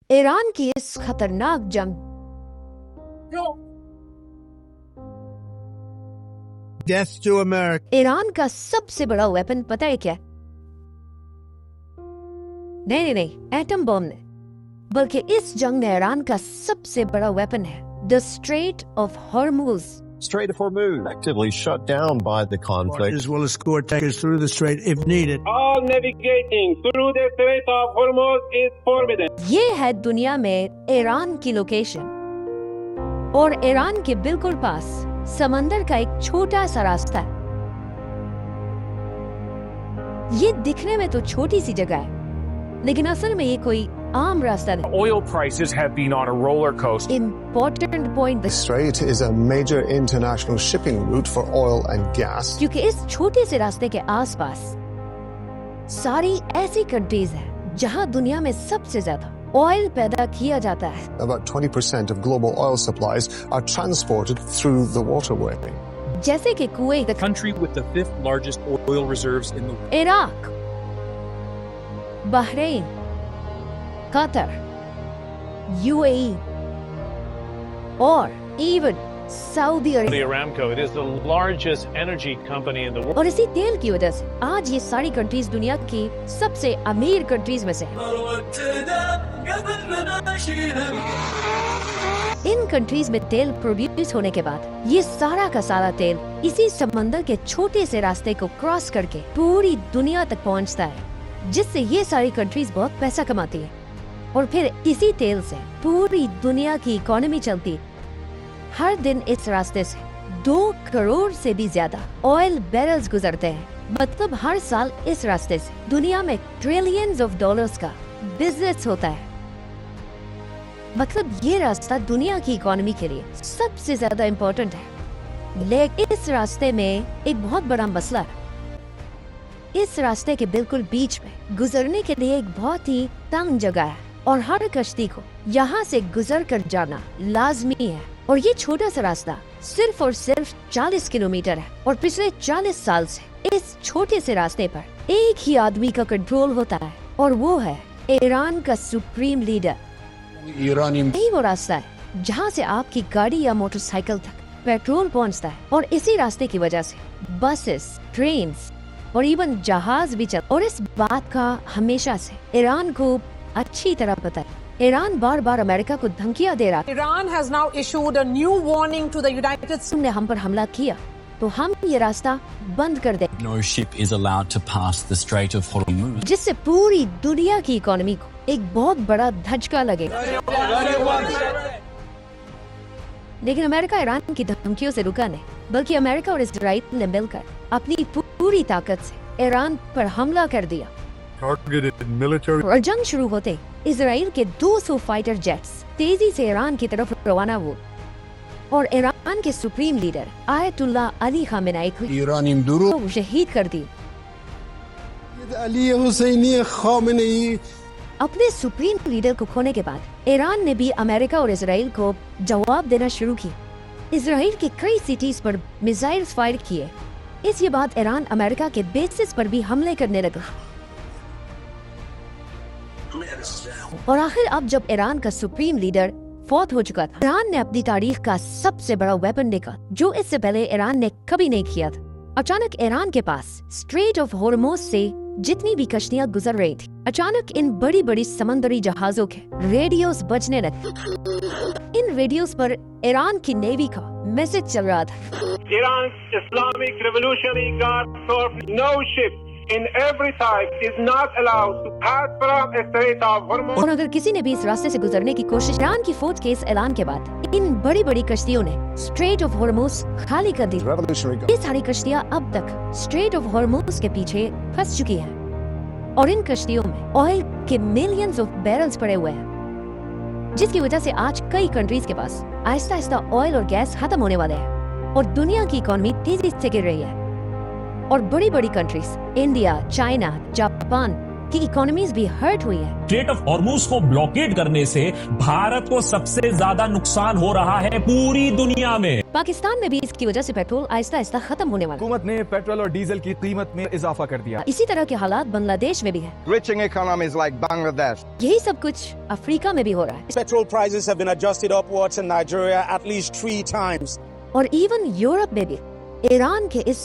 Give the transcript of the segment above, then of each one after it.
Iran की इस खतरनाक जंग Death to America. ईरान का सबसे बड़ा वेपन पता है क्या? नहीं, एटम बम ने, बल्कि इस जंग में ईरान का सबसे बड़ा वेपन है the straight of Hormuz. Strait of Hormuz actively shut down by the conflict. As well as escort tankers through the strait if needed. All navigating through the Strait of Hormuz is forbidden. ये है दुनिया में Iran की location, और Iran के बिल्कुल पास समंदर का एक छोटा सा रास्ता है। ये दिखने में तो छोटी सी जगह है, लेकिन असल में ये कोई आम रास्ता नहीं। Oil prices have been on a roller coaster. Important point, The strait is a major international shipping route for oil and gas. क्योंकि इस छोटे से रास्ते के आसपास सारी ऐसी कंट्रीज हैं जहां दुनिया में सबसे ज्यादा ऑयल पैदा किया जाता है। About 20% of global oil supplies are transported through the waterway. जैसे कि Kuwait, The country with the fifth largest oil reserves in the world. Iraq, Bahrain, Qatar, UAE और even Saudi Arabia. Aramco, it is the largest energy company in the world. और इसी तेल की वजह से आज ये सारी कंट्रीज दुनिया की सबसे अमीर कंट्रीज में से हैं। इन कंट्रीज में तेल प्रोड्यूस होने के बाद ये सारा का सारा तेल इसी समंदर के छोटे से रास्ते को क्रॉस करके पूरी दुनिया तक पहुंचता है, जिससे ये सारी कंट्रीज बहुत पैसा कमाती है, और फिर इसी तेल से पूरी दुनिया की इकोनॉमी चलती है। हर दिन इस रास्ते से 2 करोड़ से भी ज्यादा ऑयल बैरल्स गुजरते हैं। मतलब हर साल इस रास्ते से दुनिया में ट्रिलियंस ऑफ डॉलर्स का बिजनेस होता है। मतलब ये रास्ता दुनिया की इकोनॉमी के लिए सबसे ज्यादा इम्पोर्टेंट है। लेकिन इस रास्ते में एक बहुत बड़ा मसला है। इस रास्ते के बिल्कुल बीच में गुजरने के लिए एक बहुत ही तंग जगह है, और हर कश्ती को यहाँ से गुजर कर जाना लाजमी है। और ये छोटा सा रास्ता सिर्फ और सिर्फ 40 किलोमीटर है, और पिछले 40 साल से इस छोटे से रास्ते पर एक ही आदमी का कंट्रोल होता है, और वो है ईरान का सुप्रीम लीडर। यही वो रास्ता है जहाँ से आपकी गाड़ी या मोटरसाइकिल तक पेट्रोल पहुँचता है, और इसी रास्ते की वजह से बसेस, ट्रेन और इवन जहाज भी चल। और इस बात का हमेशा से ईरान को अच्छी तरह पता है। ईरान बार बार अमेरिका को धमकियां दे रहा है। Iran has now issued a new warning to the United States. तुमने हम पर हमला किया तो हम ये रास्ता बंद कर दे, No ship is allowed to pass the Strait of Hormuz. जिससे पूरी दुनिया की इकोनॉमी को एक बहुत बड़ा धचका लगेगा। लेकिन अमेरिका ईरान की धमकियों से रुका नहीं, बल्कि अमेरिका और इजराइल ने मिलकर अपनी पूरी ताकत से ईरान पर हमला कर दिया। और जंग शुरू होते इजराइल के 200 फाइटर जेट्स तेजी से ईरान की तरफ रवाना हुए, और ईरान के supreme leader ayatollah Ali Khamenei को शहीद कर दी। अपने सुप्रीम लीडर को खोने के बाद ईरान ने भी अमेरिका और इजराइल को जवाब देना शुरू किया। इजराइल के कई सिटीज पर मिसाइल्स फायर किए। इसके बाद ईरान अमेरिका के बेसिस पर भी हमले करने लगा। और आखिर अब जब ईरान का सुप्रीम लीडर फौत हो चुका था, ईरान ने अपनी तारीख का सबसे बड़ा वेपन निकाला, जो इससे पहले ईरान ने कभी नहीं किया था। अचानक ईरान के पास स्ट्रेट ऑफ हॉर्मुज से जितनी भी कश्तियां गुजर रही थी, अचानक इन बड़ी बड़ी समंदरी जहाजों के रेडियोस बजने लगे। इन रेडियोस पर ईरान की नेवी का मैसेज चल रहा था। Iran's Islamic Revolutionary Guard Corps, no ship in every type is not allowed to pass from the Strait of Hormuz. और अगर किसी ने भी इस रास्ते से गुजरने की कोशिश, ईरान की फौज के इस ऐलान के बाद इन बड़ी बड़ी कश्तियों ने स्ट्रेट ऑफ हॉर्मुज खाली कर दी। ये सारी कश्तियां अब तक स्ट्रेट ऑफ हॉर्मुज के पीछे फंस चुकी हैं, और इन कश्तियों में ऑयल के मिलियंस ऑफ बैरल्स पड़े हुए हैं, जिसकी वजह से आज कई कंट्रीज के पास आहिस्ता आहिस्ता ऑयल और गैस खत्म होने वाले हैं, और दुनिया की इकोनॉमी तेजी से गिर रही है। और बड़ी बड़ी कंट्रीज इंडिया, चाइना, जापान कि इकोनॉमीज भी हर्ट हुई है। स्ट्रेट ऑफ हॉर्मुज को ब्लॉकेड करने से भारत को सबसे ज्यादा नुकसान हो रहा है पूरी दुनिया में। पाकिस्तान में भी इसकी वजह से पेट्रोल आहिस्ता आहिस्ता खत्म होने वाला। हुकूमत ने पेट्रोल और डीजल की कीमत में इजाफा कर दिया। इसी तरह के हालात बांग्लादेश में भी है। Rich economies like Bangladesh. यही सब कुछ अफ्रीका में भी हो रहा है। Petrol prices have been adjusted upwards in Nigeria at least 3 times. और इवन यूरोप में भी ईरान के इस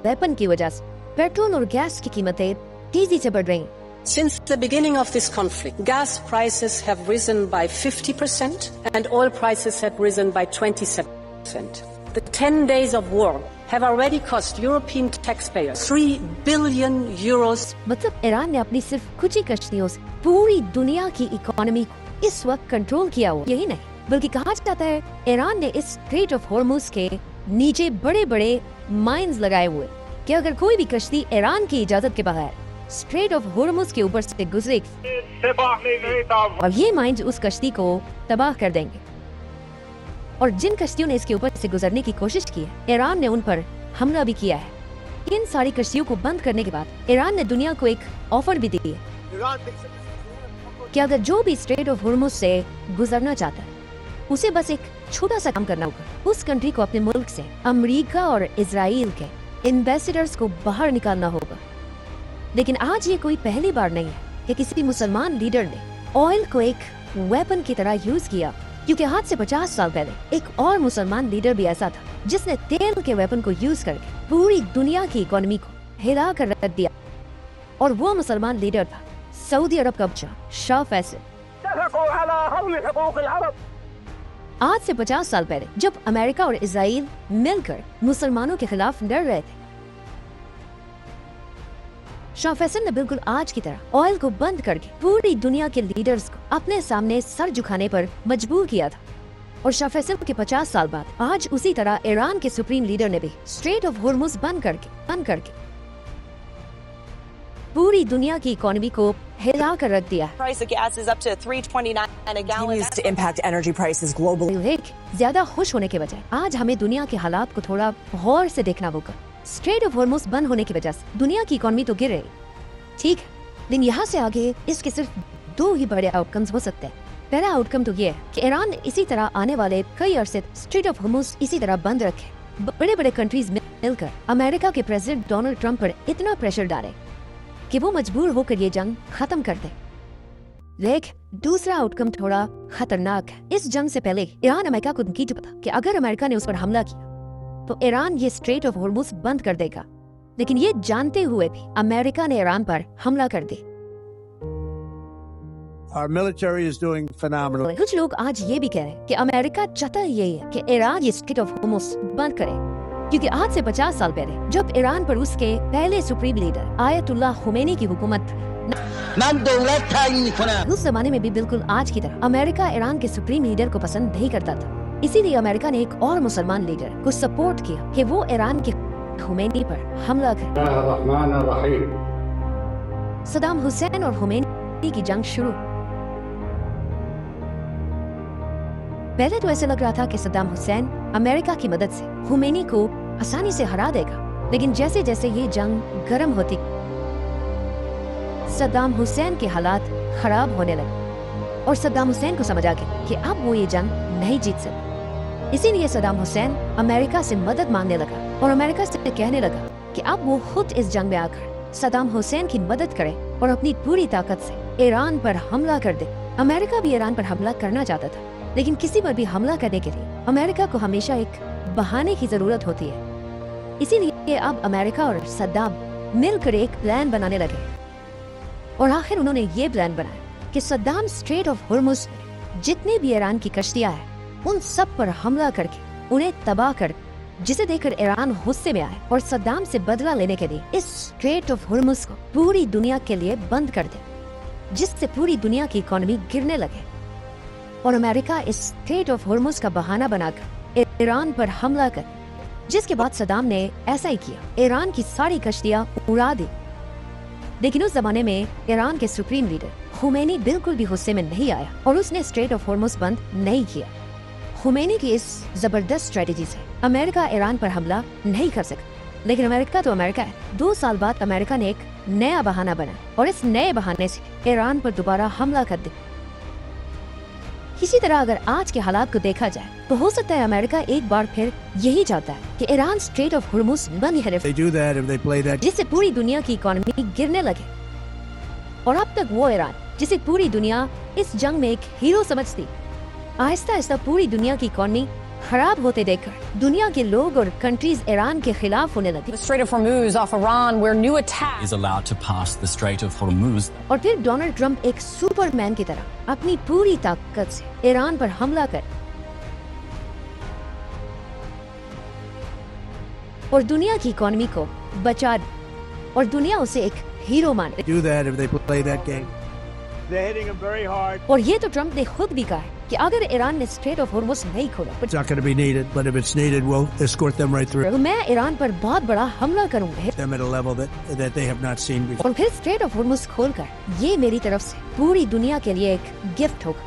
वेपन की वजह से पेट्रोल और गैस की कीमतें तेजी से बढ़ रही हैं। Since the beginning of this conflict, gas prices have risen by 50% and oil prices have risen by 27%. The 10 days of war have already cost European taxpayers 3 billion euros. मतलब ईरान ने अपनी सिर्फ कुछ ही कश्तियों से पूरी दुनिया की इकोनॉमी को इस वक्त कंट्रोल किया हुआ। यही नहीं बल्कि कहा जाता है ईरान ने इस स्ट्रेट ऑफ हॉर्मुज के नीचे बड़े बड़े माइंस लगाए हुए कि अगर कोई भी कश्ती ईरान की इजाजत के बगैर स्ट्रेट ऑफ हॉर्मुज के ऊपर से गुजरेगी और ये माइंस उस कश्ती को तबाह कर देंगे। और जिन कश्तियों ने इसके ऊपर से गुजरने की कोशिश की है ईरान ने उन पर हमला भी किया है। इन सारी कश्तियों को बंद करने के बाद ईरान ने दुनिया को एक ऑफर भी दी है कि अगर जो भी स्ट्रेट ऑफ हॉर्मुज से गुजरना चाहता है उसे बस एक छोटा सा काम करना होगा। उस कंट्री को अपने मुल्क से अमेरिका और इजराइल के एम्बेसडर्स को बाहर निकालना होगा। लेकिन आज ये कोई पहली बार नहीं है कि किसी मुसलमान लीडर ने ऑयल को एक वेपन की तरह यूज किया, क्योंकि आज से 50 साल पहले एक और मुसलमान लीडर भी ऐसा था जिसने तेल के वेपन को यूज करके पूरी दुनिया की इकोनॉमी को हिला कर रख दिया। और वो मुसलमान लीडर था सऊदी अरब का बादशाह शाह फैसल। आज से 50 साल पहले जब अमेरिका और इजराइल मिलकर मुसलमानों के खिलाफ लड़ रहे थे, शाह फैसल ने बिल्कुल आज की तरह ऑयल को बंद करके पूरी दुनिया के लीडर्स को अपने सामने सर झुकाने पर मजबूर किया था। और शाह फैसल के 50 साल बाद आज उसी तरह ईरान के सुप्रीम लीडर ने भी स्ट्रेट ऑफ हॉर्मुज बंद करके पूरी दुनिया की इकोनॉमी को हिला कर रख दिया। Price of gas is up to $3.29 a gallon. Continues to impact energy prices globally. ज्यादा खुश होने के बजाय आज हमें दुनिया के हालात को थोड़ा गौर से देखना होगा। स्ट्रेट ऑफ हॉर्मुज बंद होने की वजह से दुनिया की इकोनॉमी तो गिर रही, ठीक है, लेकिन यहाँ से आगे इसके सिर्फ 2 ही बड़े आउटकम्स हो सकते हैं। पहला आउटकम तो ये है कि ईरान इसी तरह आने वाले कई अरसे स्ट्रेट ऑफ हॉर्मुज इसी तरह बंद रखे। बड़े बड़े कंट्रीज मिलकर अमेरिका के प्रेसिडेंट डोनाल्ड ट्रंप पर इतना प्रेशर डाले कि वो मजबूर होकर ये जंग खत्म कर दे। लेकिन दूसरा आउटकम थोड़ा खतरनाक है। इस जंग से पहले ईरान अमेरिका को धमकी चुका था कि अगर अमेरिका ने उस पर हमला किया तो ईरान ये स्ट्रेट ऑफ हॉर्मुज बंद कर देगा। लेकिन ये जानते हुए भी अमेरिका ने ईरान पर हमला कर दी। Our military is doing phenomenal. कुछ लोग आज ये भी कह रहे हैं कि अमेरिका चाहता यही है कि ईरान ये स्ट्रेट ऑफ हॉर्मुज बंद करे, क्योंकि आज से 50 साल पहले जब ईरान पर उसके पहले सुप्रीम लीडर आयतुल्लाह खुमैनी की हुकूमत उस जमाने में भी बिल्कुल आज की तरह अमेरिका ईरान के सुप्रीम लीडर को पसंद नहीं करता था। इसीलिए अमेरिका ने एक और मुसलमान लीडर को सपोर्ट किया कि वो ईरान के खुमैनी पर हमला करे। सदाम हुसैन और खुमैनी की जंग शुरू। पहले तो ऐसे लग रहा था कि सद्दाम हुसैन अमेरिका की मदद से खुमैनी को आसानी से हरा देगा, लेकिन जैसे जैसे ये जंग गर्म होती सद्दाम हुसैन के हालात खराब होने लगे और सद्दाम हुसैन को समझ आ गया कि अब वो ये जंग नहीं जीत सकते। इसीलिए सद्दाम हुसैन अमेरिका से मदद मांगने लगा और अमेरिका से कहने लगा कि अब वो खुद इस जंग में आकर सद्दाम हुसैन की मदद करे और अपनी पूरी ताकत से ईरान पर हमला कर दे। अमेरिका भी ईरान पर हमला करना चाहता था, लेकिन किसी पर भी हमला करने के लिए अमेरिका को हमेशा एक बहाने की जरूरत होती है। इसीलिए अब अमेरिका और सद्दाम मिलकर एक प्लान बनाने लगे और आखिर उन्होंने ये प्लान बनाया कि सद्दाम स्ट्रेट ऑफ हॉर्मुज जितने भी ईरान की कश्तियां हैं उन सब पर हमला करके उन्हें तबाह कर, जिसे देखकर ईरान गुस्से में आए और सद्दाम से बदला लेने के लिए इस स्ट्रेट ऑफ हॉर्मुज को पूरी दुनिया के लिए बंद कर दे, जिससे पूरी दुनिया की इकोनॉमी गिरने लगे। और अमेरिका इस स्ट्रेट ऑफ हॉर्मुज का बहाना बनाकर ईरान पर हमला कर, जिसके बाद सद्दाम ने ऐसा ही किया, ईरान की सारी कश्तियां उड़ा दी। लेकिन उस जमाने में ईरान के सुप्रीम लीडर खुमैनी बिल्कुल भी गुस्से में नहीं आया और उसने स्ट्रेट ऑफ हॉर्मुज बंद नहीं किया। खुमैनी की इस जबरदस्त स्ट्रेटेजी से अमेरिका ईरान पर हमला नहीं कर सका लेकिन अमेरिका तो अमेरिका है। 2 साल बाद अमेरिका ने एक नया बहाना बना और इस नए बहाने से ईरान पर दोबारा हमला कर दिया। इसी तरह अगर आज के हालात को देखा जाए तो हो सकता है अमेरिका एक बार फिर यही चाहता है कि ईरान स्ट्रेट ऑफ हुर्मुज़ बंद करे, जिससे पूरी दुनिया की इकोनॉमी गिरने लगे। और अब तक वो ईरान जिसे पूरी दुनिया इस जंग में एक हीरो समझती, आहिस्ता आहिस्ता पूरी दुनिया की इकोनॉमी खराब होते देखकर दुनिया के लोग और कंट्रीज ईरान के खिलाफ होने लगे। The Strait of Hormuz off Iran, where new attack is allowed to pass the Strait of Hormuz. और फिर डोनाल्ड ट्रंप एक सुपरमैन की तरह अपनी पूरी ताकत से ईरान पर हमला कर और दुनिया की इकोनॉमी को बचा और दुनिया उसे एक हीरो मान रही। They're hitting him very hard. और ये तो ट्रंप ने खुद भी कहा है कि अगर ईरान ने स्ट्रेट ऑफ होर्मुज़ नहीं खोला, It's not going to be needed, but if it's needed, we'll escort them right through. तो मैं ईरान पर बहुत बड़ा हमला करूंगा Them at a level that they have not seen before. और फिर स्ट्रेट ऑफ होर्मुज़ खोलकर ये मेरी तरफ से पूरी दुनिया के लिए एक गिफ्ट होगा।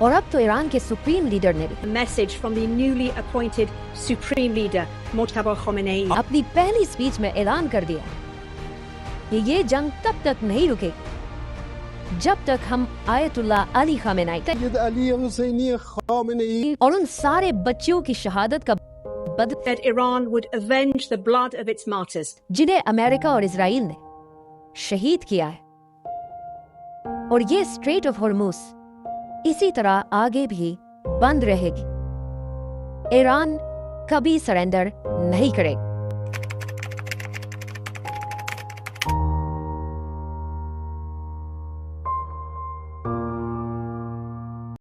और अब तो ईरान के सुप्रीम लीडर ने भी message from the newly appointed supreme leader Mojtaba Khamenei अपनी पहली स्पीच में ऐलान कर दिया कि ये जंग तब तक नहीं रुकेगी जब तक हम आयतुल्लाह अली खामेनेई और उन सारे बच्चियों की शहादत का बदला that Iran would avenge the blood of its martyrs, जिन्हें अमेरिका और इजराइल ने शहीद किया है। और ये स्ट्रेट ऑफ होर्मुज़ इसी तरह आगे भी बंद रहेगी। ईरान कभी सरेंडर नहीं करेगी।